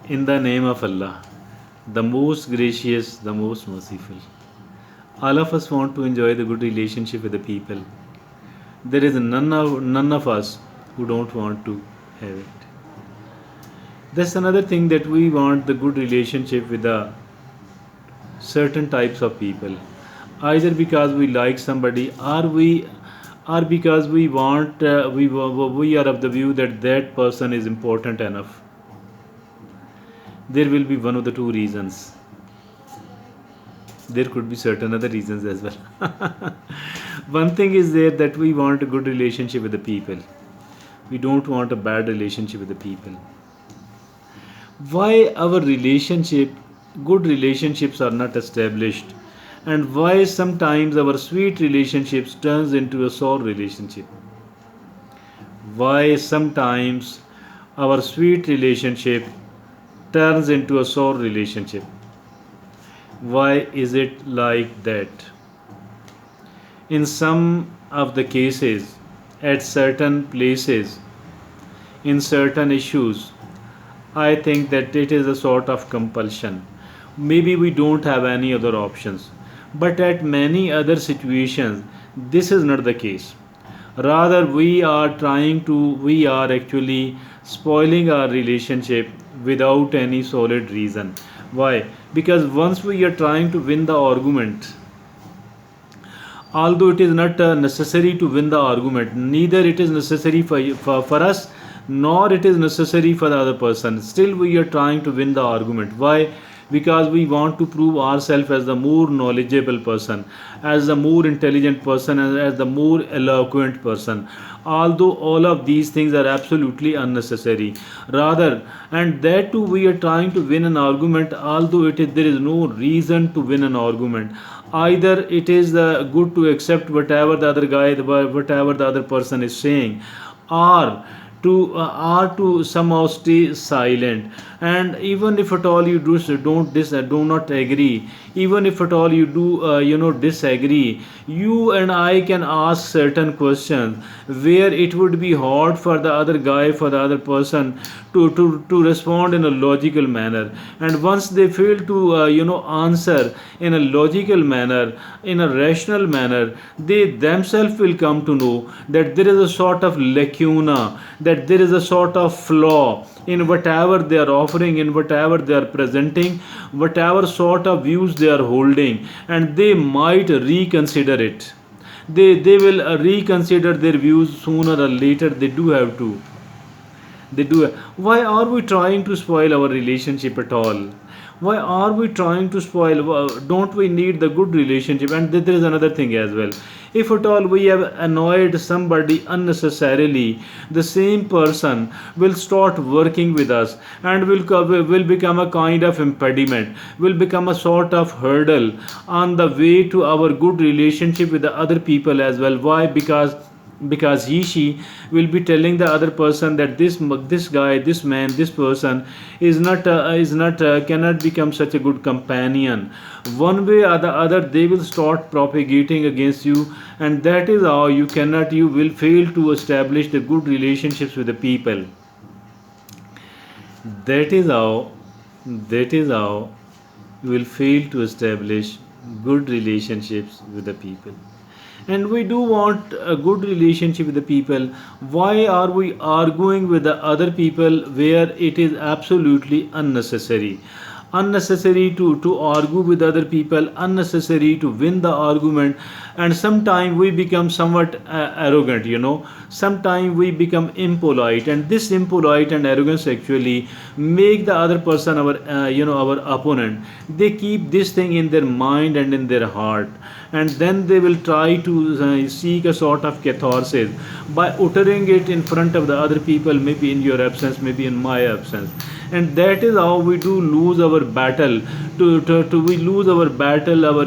In the name of Allah, the most gracious, the most merciful. All of us want to enjoy the good relationship with the people. There is none of us who don't want to have it. That's another thing, that we want the good relationship with the certain types of people, either because we like somebody, or because we want we are of the view that that person is important enough. There will be one of the two reasons. There could be certain other reasons as well. One thing is there, that we want a good relationship with the people. We don't want a bad relationship with the people. Why our relationship, good relationships are not established, and why sometimes our sweet relationships turns into a sour relationship? Why sometimes our sweet relationship turns into a sour relationship? Why is it like that? In some of the cases, at certain places, in certain issues, I think that it is a sort of compulsion. Maybe we don't have any other options. But at many other situations, this is not the case. Rather, we are actually spoiling our relationship without any solid reason. Why? Because once we are trying to win the argument, although it is not necessary to win the argument, neither it is necessary for us, nor it is necessary for the other person, still we are trying to win the argument. Why? Because we want to prove ourselves as the more knowledgeable person, as the more intelligent person, and as the more eloquent person, although all of these things are absolutely unnecessary. Rather, and that too, we are trying to win an argument, although there is no reason to win an argument. Either it is good to accept whatever the other guy, whatever the other person is saying, or to somehow stay silent. And even if at all you do not agree, even if at all you do disagree, you and I can ask certain questions where it would be hard for the other guy, for the other person to respond in a logical manner. And once they fail to answer in a logical manner, in a rational manner, they themselves will come to know that there is a sort of lacuna, that there is a sort of flaw in whatever they are offering, in whatever they are presenting, whatever sort of views they are holding, and they might reconsider it. They will reconsider their views sooner or later. They do have to. They do. Why are we trying to spoil our relationship at all? Why are we trying to spoil? Don't we need the good relationship? And there is another thing as well. If at all we have annoyed somebody unnecessarily, the same person will start working with us, and will become a kind of impediment, will become a sort of hurdle on the way to our good relationship with the other people as well. Why? Because she will be telling the other person that this guy, this man, this person is not cannot become such a good companion. One way or the other, they will start propagating against you, and that is how you will fail to establish the good relationships with the people. That is how that is how you will fail to establish good relationships with the people. And we do want a good relationship with the people. Why are we arguing with the other people where it is absolutely unnecessary to argue with other people, unnecessary to win the argument? And sometimes we become somewhat arrogant, sometimes we become impolite, and this impolite and arrogance actually make the other person, our opponent, they keep this thing in their mind and in their heart, and then they will try to seek a sort of catharsis by uttering it in front of the other people, maybe in your absence, maybe in my absence. And that is how we do lose our battle, we lose our battle, our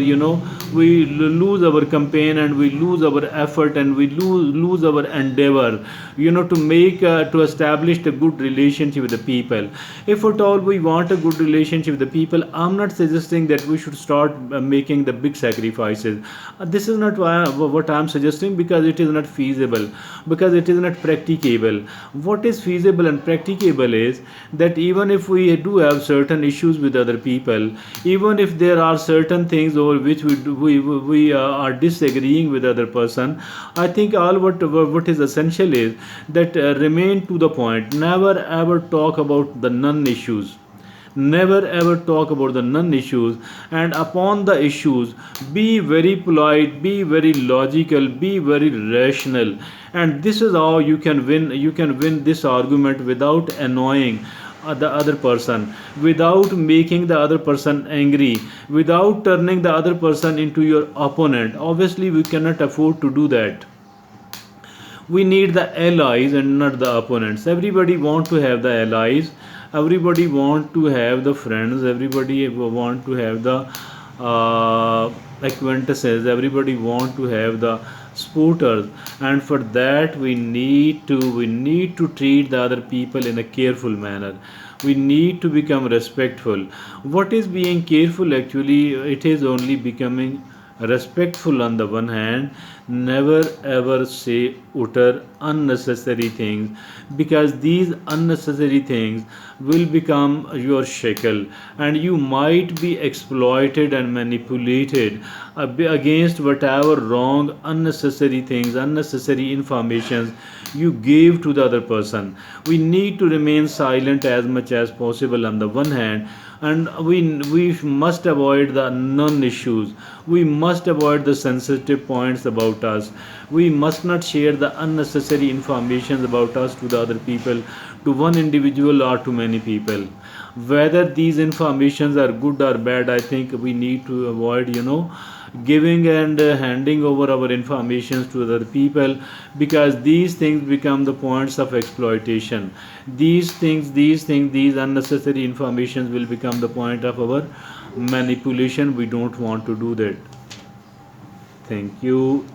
we lose our campaign, and we lose our effort, and we lose our endeavor, to make to establish a good relationship with the people. If at all we want a good relationship with the people, I'm not suggesting that we should start making the big sacrifices. This is not what I'm suggesting, because it is not feasible, because it is not practicable. What is feasible and practicable is that even if we do have certain issues with other people, even if there are certain things over which we are disagreeing with other person, I think all what is essential is that remain to the point. Never ever talk about the non issues. Never ever talk about the non issues, and upon the issues, be very polite, be very logical, be very rational. And this is how you can win this argument without annoying the other person, without making the other person angry, without turning the other person into your opponent. Obviously we cannot afford to do that. We need the allies and not the opponents. Everybody want to have the allies, everybody want to have the friends, everybody want to have the acquaintances, everybody want to have the supporters. And for that we need to treat the other people in a careful manner. We need to become respectful. What is being careful? Actually, it is only becoming respectful on the one hand. Never ever say utter unnecessary things, because these unnecessary things will become your shackle, and you might be exploited and manipulated against whatever wrong unnecessary things, unnecessary informations you gave to the other person. We need to remain silent as much as possible on the one hand, and we must avoid the non issues. We must avoid the sensitive points about us. We must not share the unnecessary information about us to the other people, to one individual or to many people. Whether these informations are good or bad, I think we need to avoid, giving and handing over our information to other people, because these things become the points of exploitation. These unnecessary informations will become the point of our manipulation. We don't want to do that. Thank you.